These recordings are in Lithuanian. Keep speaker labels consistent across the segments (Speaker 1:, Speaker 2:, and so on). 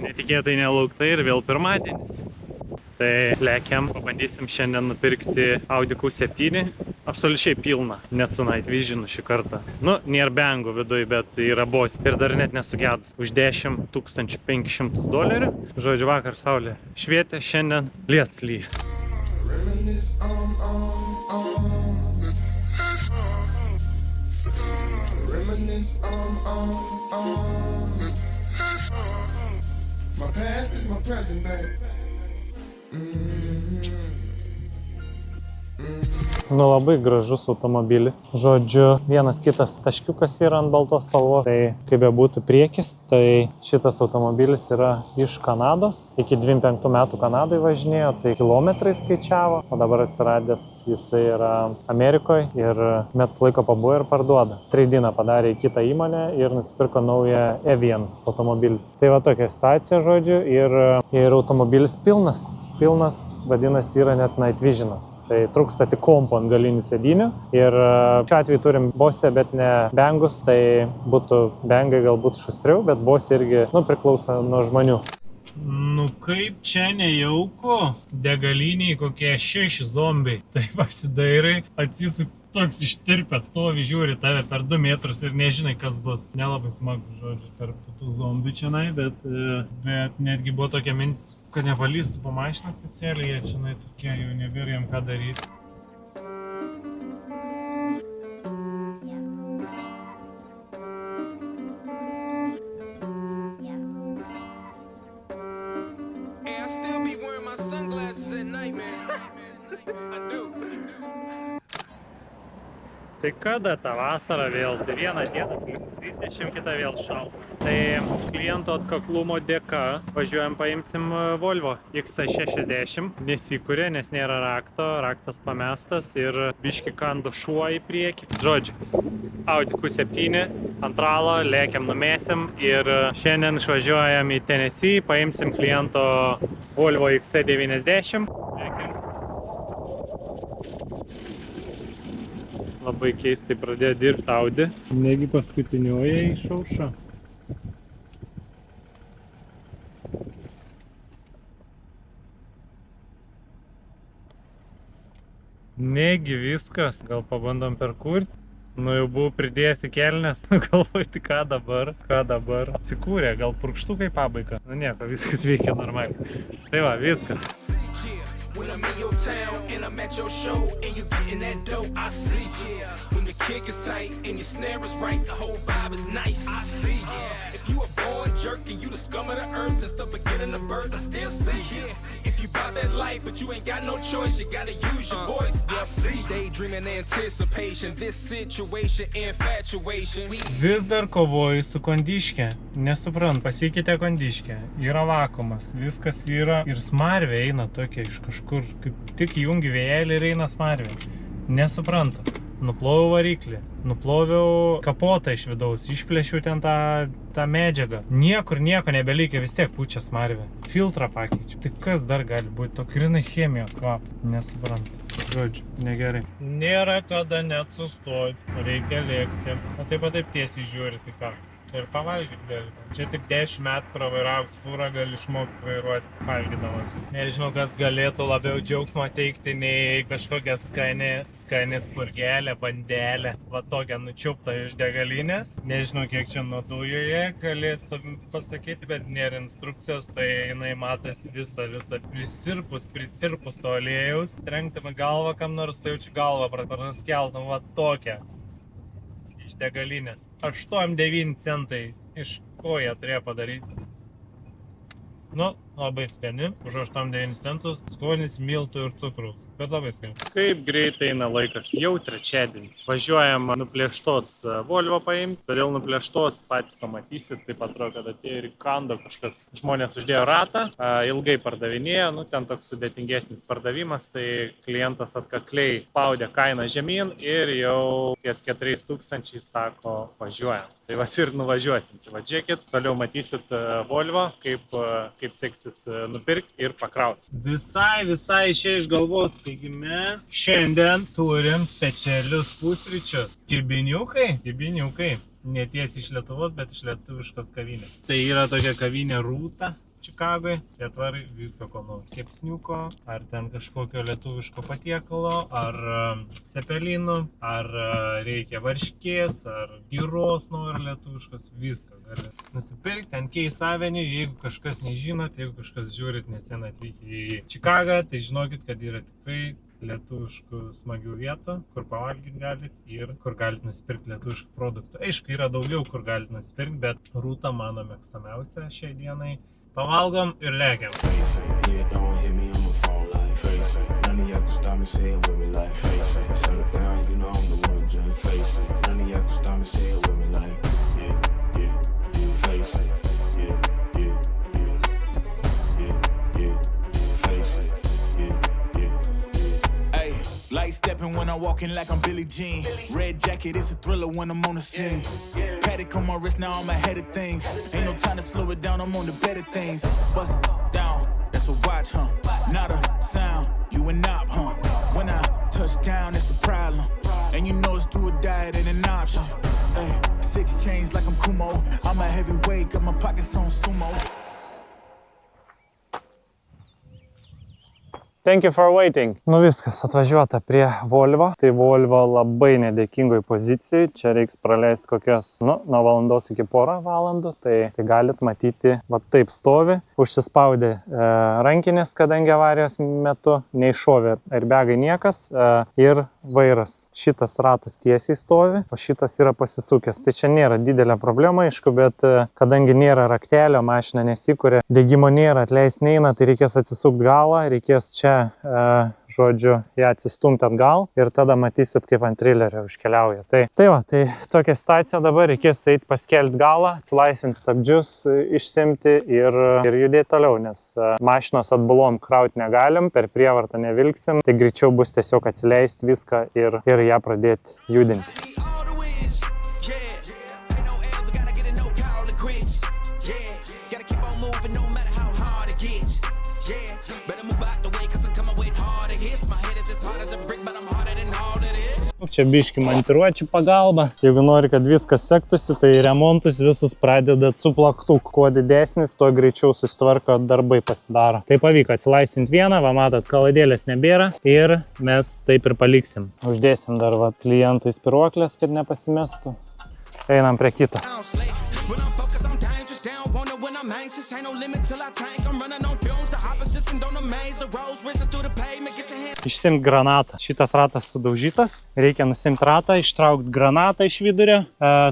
Speaker 1: netikėtai nelauktai ir vėl pirmadienis. Tai lekiam, pabandysim šiandien nupirkti Audi Q7. Absoliučiai pilna, net su Night Visionu šį kartą. Nu, nėra bangų viduj, bet yra Boss. Ir dar net nesugedus. Už $10 500. Žodžiu, vakar saulė švietė, šiandien lietus lyja.
Speaker 2: My past is my present, baby.
Speaker 3: Nu, labai gražus automobilis. Žodžiu, vienas kitas taškiukas yra ant baltos spalvos. Tai kaip bebūtų priekis, tai šitas automobilis yra iš Kanados. Iki 25 metų Kanadai važinėjo, tai kilometrai skaičiavo. O dabar atsiradęs jisai yra Amerikoje ir metus laiko pabuvo ir parduoda. Trade-iną padarė į kitą įmonę ir nusipirko naują Evian automobilį. Tai va tokia situacija, žodžiu, ir automobilis pilnas. Pilnas, vadinasi, yra net Night Visionas. Tai trūksta tik kompo ant galinių sėdynių. Ir šiuo atveju turim Boss'e, bet ne bangus. Tai būtų bangai galbūt šustriau, bet Boss'e irgi, priklauso nuo žmonių.
Speaker 1: Nu kaip čia nejauku? Degaliniai kokie 6 zombiai. Tai pasidairai, atsisuk toks ištirpęs, stovi, žiūri tave per 2 metrus ir nežinai, kas bus. Nelabai smagu, žodžiu, tarp tų zombių čianai, bet netgi buvo tokia mintis, kad nepalystų po mašiną specialiai, jie čianai tokie jau nebėra jam ką daryti. Tai kada tą vasarą vėl? Tai vieną dieną plus 30, kitą vėl šalta. Tai kliento atkaklumo dėka važiuojam paimsim Volvo XC60. Nesikūrė, nes nėra rakto, raktas pamestas ir biški kando šuo į priekį. Žodžiu, Audi Q7, antralo, lėkiam numėsim ir šiandien išvažiuojam į Tennessee, paimsim kliento Volvo XC90. Labai keistai pradėjo dirbti Audi. Negi paskutinioje išaušo. Negi viskas. Gal pabandom perkurti. Nu jau buvau pridėjęs į kelnes. Galvoju, tai ką dabar? Atsikūrė, gal purkštukai pabaiga. Nu nieko, viskas veikia normaliai. Tai va, viskas.
Speaker 4: When I'm in your town and I'm at your show and you getting that dope, I see. When the kick is tight and your snare is right, the whole vibe is nice. I see. If you a born jerk and you the scum of the earth since the beginning of birth, I still see. If you bout that life but you ain't got no choice, you gotta use your voice. I see. Daydreaming anticipation, this situation infatuation.
Speaker 1: Vis dar kovoju su kondiške. Nesuprant, pasikeitė kondiške. Yra vakuumas, viskas yra ir smarvė eina tokia iš kažkur. Kaip tik jungi vėjelį ir eina smarvė. Nesuprantu. Nuploviau variklį, nuploviau kapotą iš vidaus, išplėšiau ten tą medžiagą. Niekur nieko nebelikia, vis tiek pučia smarvė. Filtrą pakeičiu. Tai kas dar gali būti? To grinai chemijos kvap. Nesuprantu. Žodžiu, negerai. Nėra kada net sustoti. Reikia lėkti. O taip tiesiai žiūri, tai ką? Ir pavalgyti gali. Čia tik 10 metų pravairavus fūrą gali išmokti vairuoti valgydamas. Nežinau, kas galėtų labiau džiaugsmo teikti nei kažkokią skani spurgelę, bandelę. Va tokią nučiuptą iš degalinės. Nežinau, kiek čia nuo dujoje galėtų pasakyti, bet nėra instrukcijos, tai jinai matosi visą pritirpus to aliejaus. Trenktum į galvą kam nors, tai jaučiu galvą praskeltum va tokią. Degalinės. 8-9 centai. Iš ko jie turėjo padaryti? Nu, labai skani. Už 8-9 centus skonis miltų ir cukraus. Bet labai skani. Kaip greitai eina laikas. Jau trečiadienis. Važiuojam nuplėštos Volvo paimti. Todėl nuplėštos patys pamatysit. Taip atrodo, kad atėjo ir kando kažkas. Žmonės uždėjo ratą. Ilgai pardavinėjo. Nu, ten toks sudėtingesnis pardavimas. Tai klientas atkakliai spaudė kainą žemyn ir jau ties 4000 sako važiuojam. Tai va ir nuvažiuosim. Tai va žiūrėkit, toliau matysit Volvo, kaip seksis nupirkti ir pakrauti. Visai išėjo iš galvos. Taigi mes šiandien turim specialius pusryčius. Kibiniukai. Ne tiesiai iš Lietuvos, bet iš lietuviškos kavinės. Tai yra tokia kavinė Rūta. Čikagoj, tai atvarai visko, ko nuo kepsniuko, ar ten kažkokio lietuviško patiekalo, ar cepelinų, ar reikia varškės, ar gyros nori lietuviškos, viską gali nusipirkti. Ten Case Avenue, jeigu kažkas nežinot, jeigu kažkas žiūrit nesien atvykę į Čikagą, tai žinokit, kad yra tikrai lietuviškų smagių vietų, kur pavalgyti galit ir kur galit nusipirkti lietuviškų produktų. Aišku, yra daugiau, kur galit nusipirkti, bet Rūta mano mėgstamiausia šiai dienai. Pavalgom ir lekiam.
Speaker 5: Light stepping when I'm walking like I'm Billie Jean. Red jacket, it's a thriller when I'm on the scene. Paddock on my wrist, now I'm ahead of things. Ain't no time to slow it down, I'm on the better things. Bust it down, that's a watch, huh? Not a sound, you a knob, huh? When I touch down, it's a problem. And you know it's do or die, it ain't an option. Ay, 6 chains like I'm Kumo. I'm a heavyweight, got my pockets on sumo.
Speaker 3: Thank you for waiting. Nu viskas, atvažiuota prie Volvo. Tai Volvo labai nedėkingoj pozicijai. Čia reiks praleisti kokias, nuo valandos iki porą valandų. Tai galit matyti, va taip stovi. Užsispaudė rankinės, kadangi avarijos metu neiššovė airbagai niekas. Ir vairas. Šitas ratas tiesiai stovi, o šitas yra pasisukęs. Tai čia nėra didelė problema, aišku, bet kadangi nėra raktelio, mašina nesikuria, degimo nėra, atleist neina, tai reikės atsisukti galą, reikės čia žodžiu, ją atsistumti atgal ir tada matysit, kaip ant trilerio užkeliauja. Tai tokia situacija dabar, reikės eiti paskelti galą, atsilaisvinti stabdžius, išsimti ir judėti toliau, nes mašinos atbulom krauti negalim, per prievartą nevilksim, tai greičiau bus tiesiog atsileisti viską ir ją pradėti judinti. Čia biški montiruočių pagalba. Jeigu nori, kad viskas sektųsi, tai remontus visus pradedat su plaktuku. Kuo didesnis, tuo greičiau susitvarko, darbai pasidaro. Tai pavyko atsilaisvinti vieną, va matot, kaladėlės nebėra ir mes taip ir paliksim. Uždėsim dar va klientui spiruoklės, kad nepasimestų. Einam prie kito. Išsimt granatą. Šitas ratas sudaužytas. Reikia nusimt ratą, ištraukti granatą iš vidurio.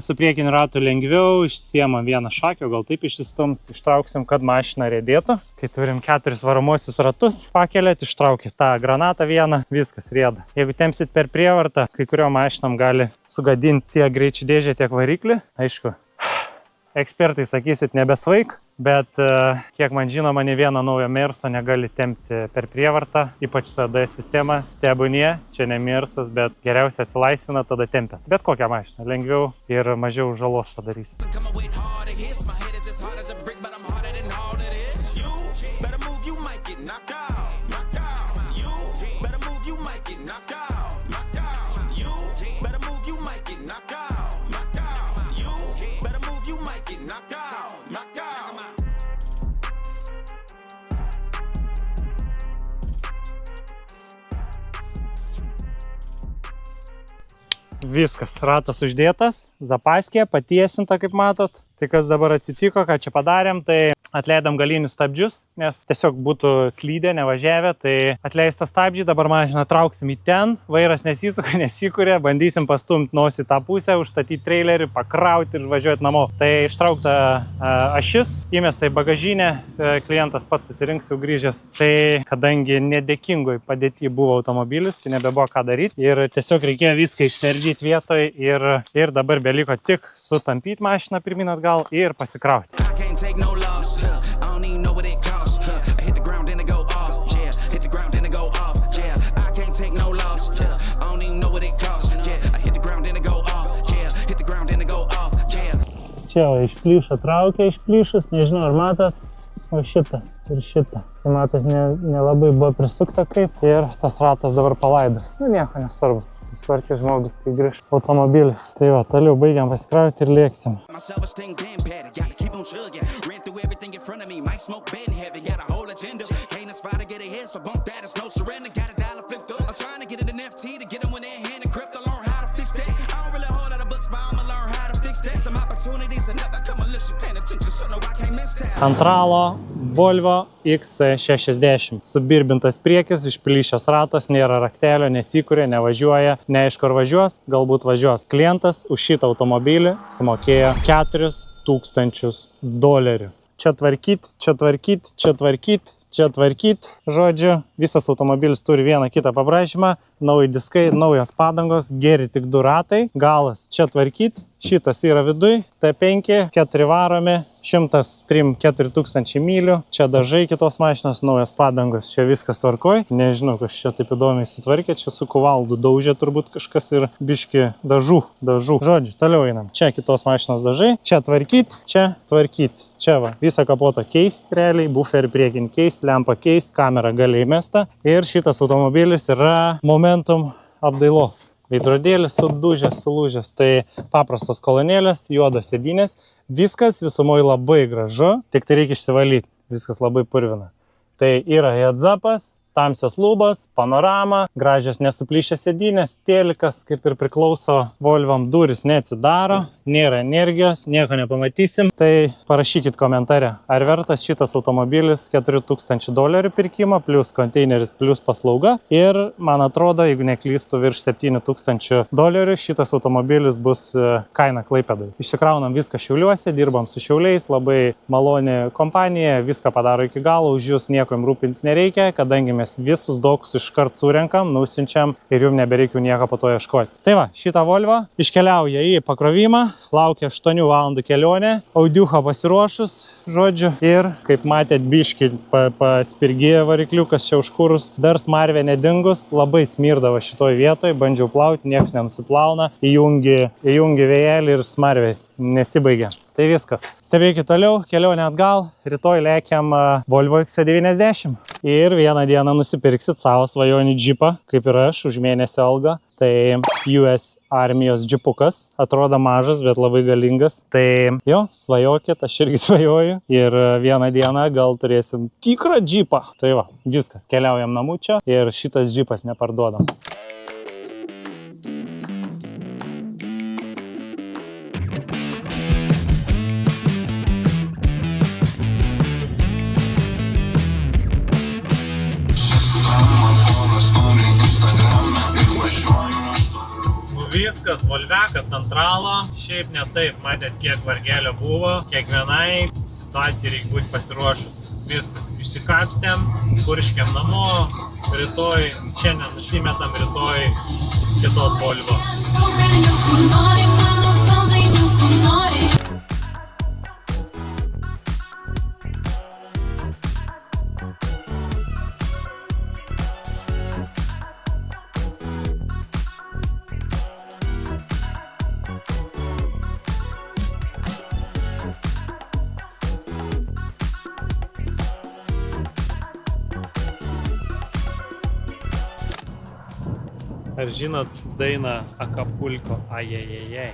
Speaker 3: Su priekiniu ratu lengviau. Išsiemam vieną šakį, gal taip išsistums. Ištrauksim, kad mašina riedėtų. Kai turim 4 varomosius ratus, pakelėt, ištraukit tą granatą vieną, viskas rieda. Jeigu tempsit per prievartą, kai kurio mašinam gali sugadinti tiek greičių dėžę, tiek variklį. Aišku, ekspertai sakysit nebesvaik, bet kiek man žinoma, ne vieną naują Merso negali tempti per prievartą, ypač su ADS sistema. Tebūnie, čia ne Mersas, bet geriausia atsilaisvina, tada tempia. Bet kokią mašiną, lengviau ir mažiau žalos padarys. Viskas, ratas uždėtas, zapaskė, patiesinta, kaip matot. Tai kas dabar atsitiko, ką čia padarėm, tai atleidom galinius stabdžius, nes tiesiog būtų slydę, nevažiavę, tai atleista stabdžiai, dabar mašiną trauksim į ten, vairas nesisuka, nesikuria, bandysim pastumti nosį tą pusę, užstatyti trailerį, pakrauti ir važiuoti namo. Tai ištraukta ašis, įmesta į bagažinę, klientas pats susirinks jau grįžęs. Tai kadangi nedėkingoj padėty buvo automobilis, tai nebebuvo ką daryti ir tiesiog reikėjo viską išsiardyti vietoj ir dabar beliko tik sutampyti mašiną pirmin atgal ir pasikrauti. Čia išplyšo traukia, išplyšus, nežinau ar matot, o šitą ir šitą. Tai matos, nelabai buvo prisukta kaip ir tas ratas dabar palaidas. Nu nieko nesvarbu. Susitvarkė žmogus, kai grįž automobilis. Tai va, toliau baigiam pasikrauti ir lėksim. Antralo Volvo XC60. Subirbintas priekis, išplyšęs ratas, nėra raktelio, nesikūrė, nevažiuoja, neaišku ar važiuos, galbūt važiuos. Klientas už šitą automobilį sumokėjo $4,000. Čia tvarkyt, čia tvarkyt, čia tvarkyt, čia tvarkyt. Žodžiu, visas automobilis turi vieną kitą paprašymą, nauji diskai, naujos padangos, geri tik 2 ratai, galas čia tvarkyt, šitas yra viduj, T5, 4 varomi, 103-4 tūkstančiai mylių, čia dažai kitos mašinos, naujos padangos, čia viskas tvarkoj, nežinau, kas čia taip įdomiai sutvarkė, čia su kuvaldu daužė turbūt kažkas ir biški dažų. Žodžiu, toliau einam, čia kitos mašinos dažai, čia tvarkyt, čia va, visą kapotą keist realiai, buferį priekin keist, lempą keist, kamera galiai mesta ir šitas automobilis yra Momentum apdailos. Veidrodėlis sulūžęs, tai paprastos kolonėlės, juodos sėdynės, viskas visumoje labai gražu, tik tai reikia išsivalyti, viskas labai purvina. Tai yra heads-upas, tamsios lubos, panorama, gražios nesuplyšęs sėdynės, telikas, kaip ir priklauso Volvam, durys neatsidaro, nėra energijos, nieko nepamatysim. Tai parašykit komentare, ar vertas šitas automobilis $4,000 pirkimo, plus konteineris, plus paslauga. Ir man atrodo, jeigu neklystu, virš $7,000 šitas automobilis bus kaina Klaipėdai. Išsikraunam viską Šiauliuose, dirbam su Šiauliais, labai maloni kompanija, viską padaro iki galo, už jūs nieko jums rūpintis nereikia, kadangi mes visus dokus iškart surenkam, nusinčiam ir jums nebereikia nieko po to ieškoti. Tai va, šitą Volvo iškeliauja į pakrovimą, laukia 8 valandų kelionė, audiucho pasiruošus, žodžiu, ir kaip matėt, biški paspirgėjo varikliukas čia užkūrus, dar smarvė nedingus, labai smirdavo šitoj vietoj, bandžiau plauti, nieks nenusiplauna, įjungi vėjelį ir smarvė nesibaigia. Tai viskas. Stebėkit toliau, kelionė atgal, rytoj lėkiam Volvo XC90 ir vieną dieną nusipirksit savo svajonį džipą, kaip ir aš, už mėnesio algą. Tai US armijos džipukas, atrodo mažas, bet labai galingas. Tai jo, svajokit, aš irgi svajoju ir vieną dieną gal turėsim tikrą džipą. Tai va, viskas, keliaujam namučio ir šitas džipas neparduodamas. Viskas, Volvekas antralo, šiaip ne taip, matėt, kiek vargelio buvo, kiekvienai situacijai reikia būti pasiruošus. Viskas, išsikapstėm, purškiam namo, rytoj, šiandien nusimetam, rytoj kitos Volvo. Ar žinot dainą Acapulco, ajajajai?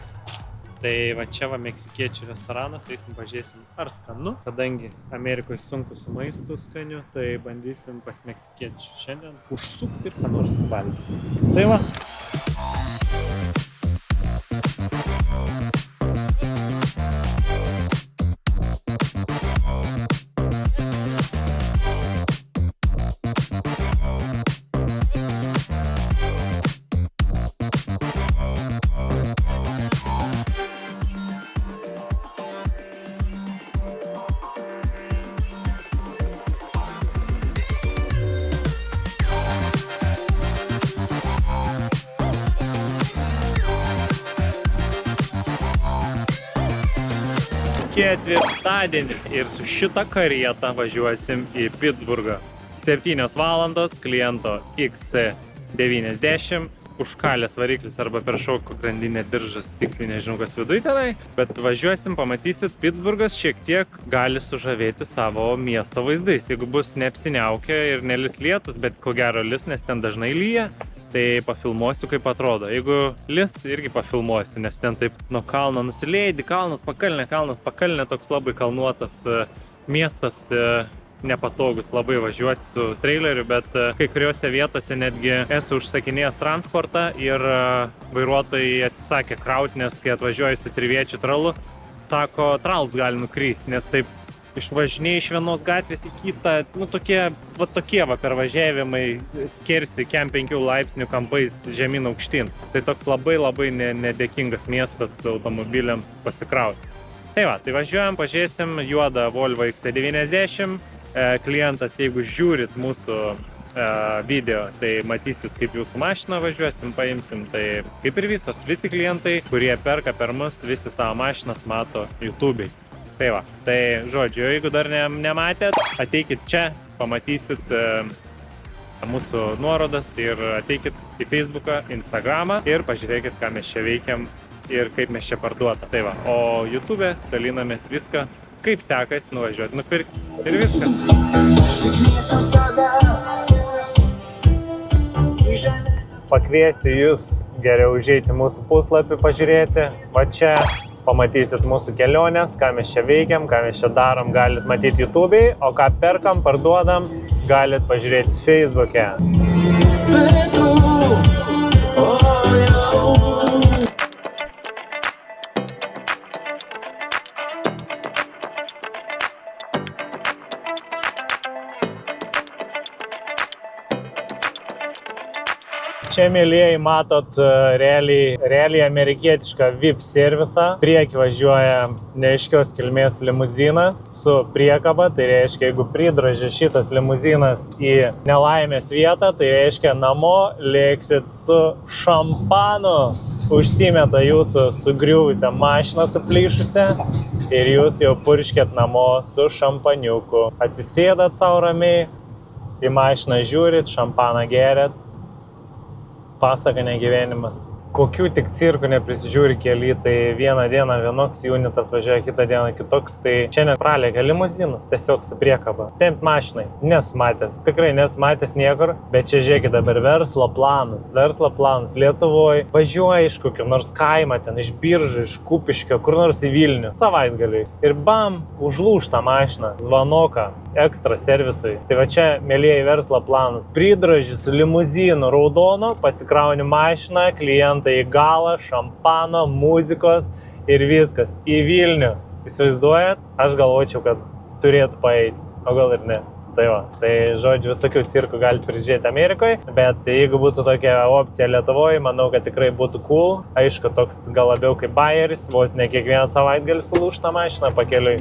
Speaker 3: Tai va čia va meksikiečių restoranas, eisim pažiūrėsim ar skanu, kadangi Amerikoje sunku su maistu skaniu, tai bandysim pas meksikiečių šiandien užsukti ir ką nors valgyti. Tai va. Ketvirtadienį ir su šita karieta važiuosim į Pitsburgą. 7 valandos kliento XC90
Speaker 1: užkalęs variklis arba per šoko grandinę diržas, tiksliai nežinau kas viduj tenai, bet važiuosim, pamatysit, Pitsburgas šiek tiek gali sužavėti savo miesto vaizdais. Jeigu bus neapsiniaukę ir nelis lietus, bet ko gero lis, nes ten dažnai lyja, tai pafilmuosiu, kaip atrodo. Jeigu lis, irgi pafilmuosiu, nes ten taip nuo kalno nusileidi, kalnas pakalnė, toks labai kalnuotas miestas, nepatogus labai važiuoti su traileriu, bet kai kuriuose vietose netgi esu užsakinėjęs transportą ir vairuotojai atsisakė krauti, nes kai atvažiuoji su triviečiu tralu, sako, tralas gali nukrysti, nes taip išvažinėjai iš vienos gatvės į kitą, tokie pervažiavimai skersi kem 5 laipsnių kampais žemyn aukštyn. Tai toks labai nedėkingas miestas automobiliams pasikrauti. Tai važiuojam, pažiūrėsim juodą Volvo XC90. Klientas, jeigu žiūrit mūsų video, tai matysit, kaip jūsų mašiną važiuosim, paimsim. Tai kaip ir visi klientai, kurie perka per mus, visi savo mašinas mato YouTube'ai. Tai žodžiu, jeigu dar nematėt, ateikit čia, pamatysit mūsų nuorodas ir ateikit į Facebooką, Instagramą ir pažiūrėkit, ką mes čia veikiam ir kaip mes čia parduotam. O YouTube'e dalinamės viską, kaip sekasi nuvažiuoti, nupirkti ir viską. Pakviesiu jūs geriau užeiti mūsų puslapį, pažiūrėti. Va čia pamatysit mūsų keliones, ką mes čia veikiam, ką mes čia darom, galit matyti YouTube'ai, o ką perkam, parduodam, galit pažiūrėti Facebook'e. Čia, mėlieji, matot realiai amerikietišką VIP servisą. Prieki važiuoja neaiškios kilmės limuzinas su priekaba. Tai reiškia, jeigu pridrožia šitas limuzinas į nelaimės vietą, tai reiškia, namo lėksit su šampanu. Užsimeta jūsų sugriuvusią mašiną suplyšusią ir jūs jau purškėt namo su šampaniuku. Atsisėdat sau ramiai, į mašiną žiūrit, šampaną geriat. Pasaka ne gyvenimas. Kokių tik cirkų neprisižiūri kely, tai vieną dieną vienoks unitas važiuoja, kitą dieną kitoks, tai šiandien pralėkia limuzinas, tiesiog su priekaba. Tempt mašinai, nesumatęs, tikrai nesumatęs niekur, bet čia žiūrėkit dabar verslo planas, Lietuvoje, važiuoja iš kokio nors kaimą, ten iš Biržų, iš Kupiškio, kur nors į Vilnių, savaitgaliui. Ir bam, užlūžta mašina, zvanoka, ekstra servisui. Tai va čia, mėlieji, verslo planas. Pridroži su limuzinu raudono, pasikrauni mašiną, klientai į galą, šampano, muzikos ir viskas. Į Vilnių. Įsivaizduojat? Aš galvočiau, kad turėtų paeiti, o gal ir ne. Tai žodžiu, visokių cirkų galite prižiūrėti Amerikoje, bet jeigu būtų tokia opcija Lietuvoje, manau, kad tikrai būtų cool. Aišku, toks gal labiau kaip bajeris, vos ne kiekvieną savaitgalį sulūžta mašiną pakeliui.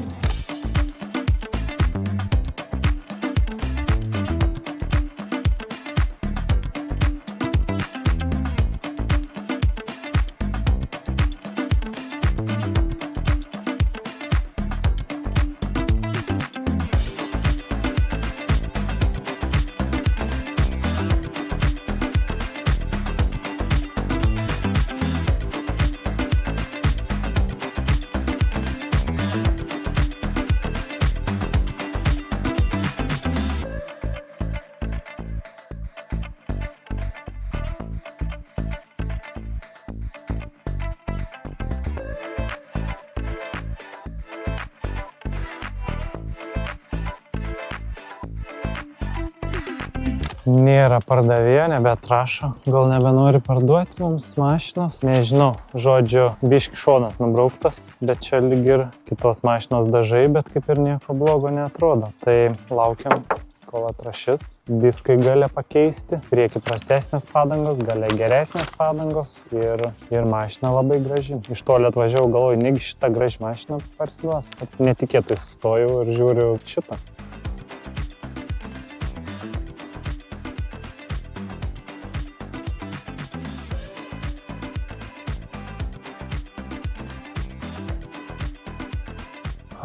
Speaker 1: Nėra pardavėjo, nebeatrašo. Gal nebenori parduoti mums mašinos? Nežinau. Žodžiu, biški šonas nubrauktas, bet čia lyg ir kitos mašinos dažai, bet kaip ir nieko blogo neatrodo. Tai laukiam, kol atrašys. Diskai gale pakeisti. Prieki prastesnės padangos, gale geresnės padangos ir mašina labai graži. Iš toli atvažiavau, galvoju, negi šitą graži mašiną parsiduos. Netikėtai sustojau ir žiūriu šitą.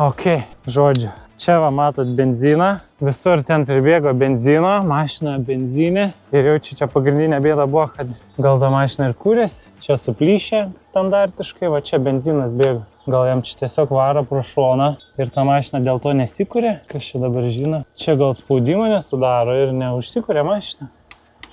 Speaker 1: Ok, žodžiu, čia va matot benziną,
Speaker 3: Visur ten pribėgo benzino, mašina benzinė. Ir jau čia pagrindinė bėda buvo, kad gal ta mašina ir kūrėsi. Čia suplyšė standartiškai, va čia benzinas bėga. Gal jam čia tiesiog varo pro šoną ir ta mašina dėl to nesikūrė. Kas čia dabar žino? Čia gal spaudimo nesudaro ir neužsikūrė mašina.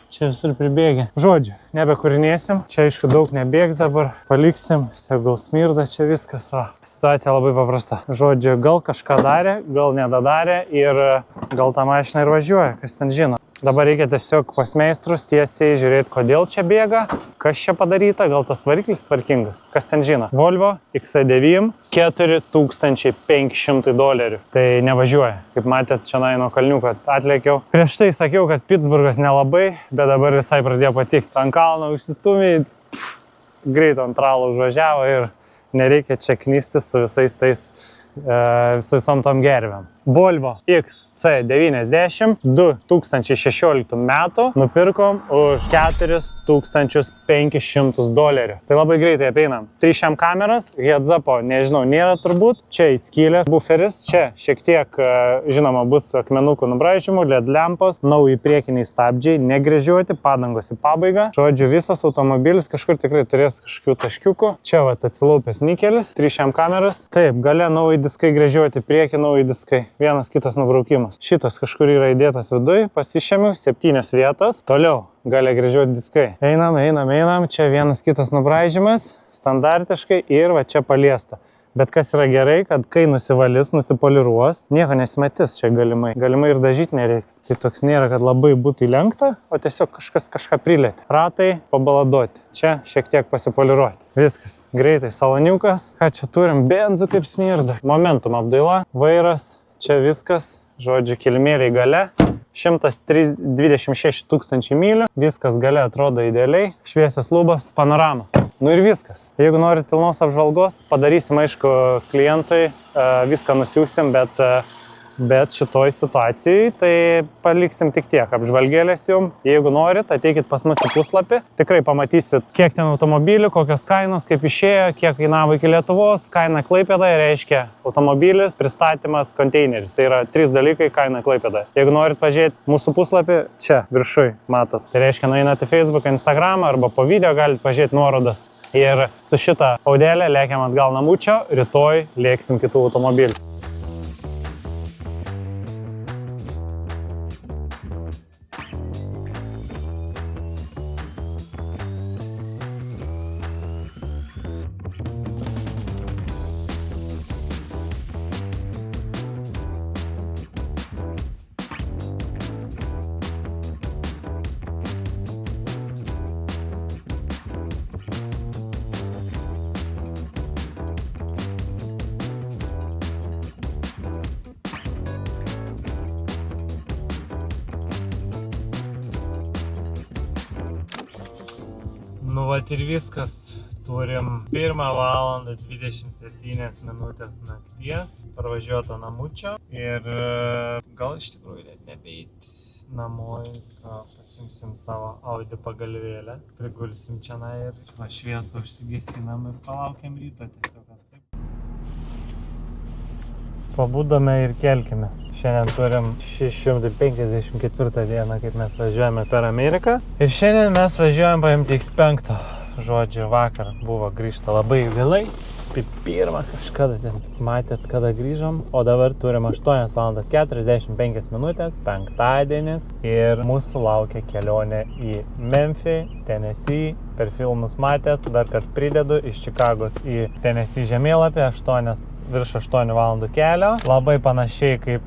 Speaker 3: Čia visur pribėgė. Žodžiu, nebekūrinėsim. Čia aišku daug nebėgs dabar. Paliksim. Tegul smirda čia viskas. O, situacija labai paprasta. Žodžiu, gal kažką darė, gal nedadarė ir gal tą mašiną ir važiuoja. Kas ten žino. Dabar reikia tiesiog pas meistrus tiesiai žiūrėti, kodėl čia bėga, kas čia padaryta, gal tas variklis tvarkingas. Kas ten žino. Volvo XC9 $4500. Tai nevažiuoja. Kaip matėt, čia nuo kalniuko atlėkiau. Prieš tai sakiau, kad Pittsburgas nelabai, bet dabar visai pradėjo patikti. Ant kalno užsistūmė, greit ant ralo užvažiavo ir nereikia čia knystis su visais tais, su visom tom gervėm. Volvo XC90 2016 metų nupirkom už $4500. Tai labai greitai apeinam. 3 kameras, heads-upo, nežinau, nėra turbūt. Čia įskylęs buferis, čia šiek tiek, žinoma, bus akmenukų nubraižymų, LED lempos, nauji priekiniai stabdžiai, negręžiuoti, padangos į pabaigą. Žodžiu, visas automobilis kažkur tikrai turės kažkokių taškiukų. Čia va atsilaupęs nikelis, 3 kameras. Taip, gale nauji diskai gręžiuoti, prieki nauji diskai. Vienas kitas nubraukimas. Šitas kažkur yra įdėtas viduj, pasišėmiu, 7 vietos. Toliau gali gręžiuoti diskai. Einam. Čia vienas kitas nubraižymas, standartiškai ir va čia paliesta. Bet kas yra gerai, kad kai nusivalys, nusipoliruos, nieko nesimatys čia galimai. Galimai ir dažyti nereiks. Tai toks nėra, kad labai būtų įlenkta, o tiesiog kažkas kažką prilėtė. Ratai pabaladuoti. Čia šiek tiek pasipoliruoti. Viskas. Greitai. Saloniukas. Ką čia turim? Benzu kaip smirda. Momentum apdaila. Vairas. Čia viskas. Žodžiu, kilimėliai gale. 126 000 mylių. Viskas gale atrodo idealiai. Šviesios lubos. Panorama. Nu ir viskas. Jeigu norit pilnos apžvalgos, padarysim, aišku, klientui, viską nusiųsim, bet šitoj situacijai tai paliksim tik tiek apžvalgėlės jum. Jeigu norit, ateikit pas mus į puslapį. Tikrai pamatysit, kiek ten automobilių, kokios kainos, kaip išėjo, kiek kainavo iki Lietuvos. Kaina Klaipėdoje reiškia automobilis, pristatymas, konteineris. Tai yra 3 dalykai kaina Klaipėdoje. Jeigu norit pažiūrėti mūsų puslapį, čia viršuj matot. Tai reiškia, nueinat į Facebook, Instagram arba po video galit pažiūrėti nuorodas. Ir su šitą audelę lėkiam atgal namučio, rytoj lėksim kitų automobilių. Nu vat ir viskas. Turim 1:27 nakties parvažiuoto namučio ir gal iš tikrųjų net nebeit namo, pasimsim savo Audi pagalvėlę, prigulsim čia ir šviesą užsigesinam ir palaukiam ryto tiesiog. Pabudome ir kelkimės. Šiandien turim 654 dieną, kaip mes važiuojame per Ameriką. Ir šiandien mes važiuojam paimti X5. Žodžiu, vakar buvo grįžta labai vėlai. Pirmą kažkada ten matėt, kada grįžom. O dabar turim 8:45, penktadienis. Ir mūsų laukia kelionė į Memphį, Tennessee. Per filmus matėt, dar kart pridedu, iš Čikagos į Tennessee žemėlapį, virš 8 valandų kelio. Labai panašiai kaip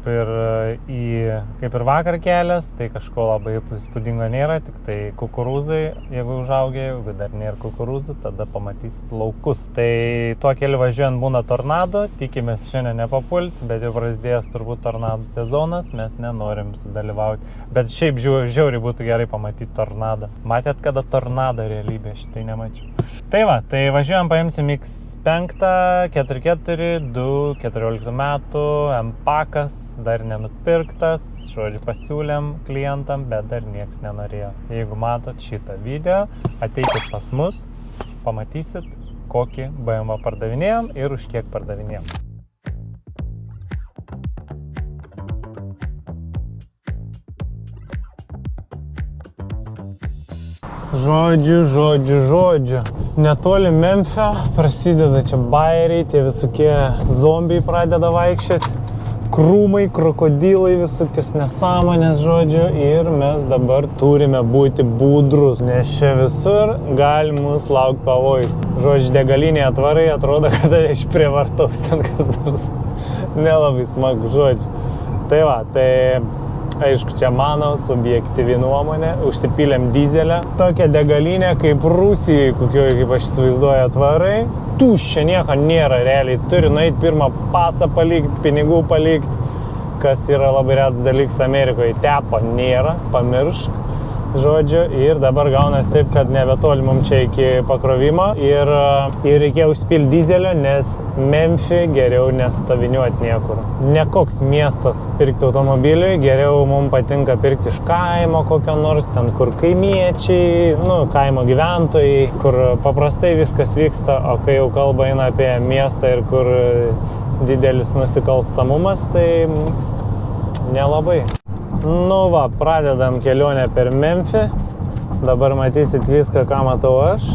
Speaker 3: ir vakar kelias, tai kažko labai įspūdingo nėra, tik tai kukurūzai, jeigu užaugė, jeigu dar nėra kukurūzų, tada pamatysit laukus. Tai tuo keliu važiuojant būna tornado, tikimės šiandien nepapulti, bet jau prasidėjęs turbūt tornadų sezonas, mes nenorim sudalyvauti. Bet šiaip žiauriai būtų gerai pamatyti tornadą. Matėt, kada tornado realybė? Šitai nemačiau. Tai va, tai važiuojam, paimsim X5, 442, 14 metų, M-pakas, dar nenupirktas, žodžiu pasiūlėm klientam, bet dar nieks nenorėjo. Jeigu matot šitą video, ateikit pas mus, pamatysit, kokį BMW pardavinėjom ir už kiek pardavinėjom. Žodžiu. Netoli Memphio prasideda čia bajeriai, tie visokie zombiai pradeda vaikščioti. Krūmai, krokodilai, visokios nesąmonės, žodžiu, ir mes dabar turime būti budrus, nes čia visur gali mus laukti pavojus. Žodžiu, degalinė atvarai, atrodo, kad išprievartaus ten kas nors. Nelabai smagu, žodžiu. Tai va, tai aišku, čia mano subjektyvi nuomonė, užsipylėm dizelę. Tokia degalinė kaip Rusijai, kokioje, kaip aš įsivaizduoju, atvarai. Tuščia, nieko nėra realiai, turi nueiti pirmą pasą palikti, pinigų palikti, kas yra labai retas dalykas Amerikoje. Tepo nėra, pamiršk, žodžiu, ir dabar gaunas taip, kad nebetoli mums čia iki pakrovimo ir reikėjo užsipilti dizelio, nes Memphį geriau nestoviniuoti niekur. Nekoks miestas pirkti automobiliui, geriau mums patinka pirkti iš kaimo kokio nors, ten kur kaimiečiai, kaimo gyventojai, kur paprastai viskas vyksta, o kai jau kalba eina apie miestą ir kur didelis nusikalstamumas, tai nelabai. Pradedam kelionę per Memphį. Dabar matysit viską, ką matau aš.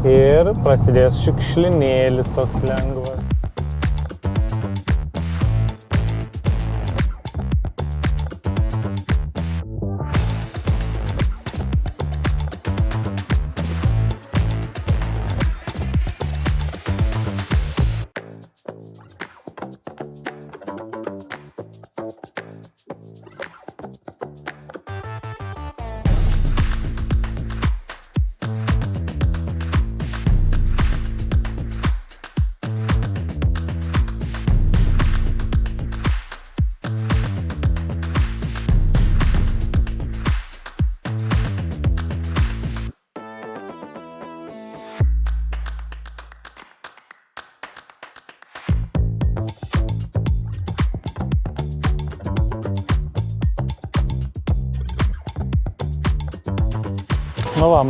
Speaker 3: Ir prasidės šiukšlinėlis toks lengvas.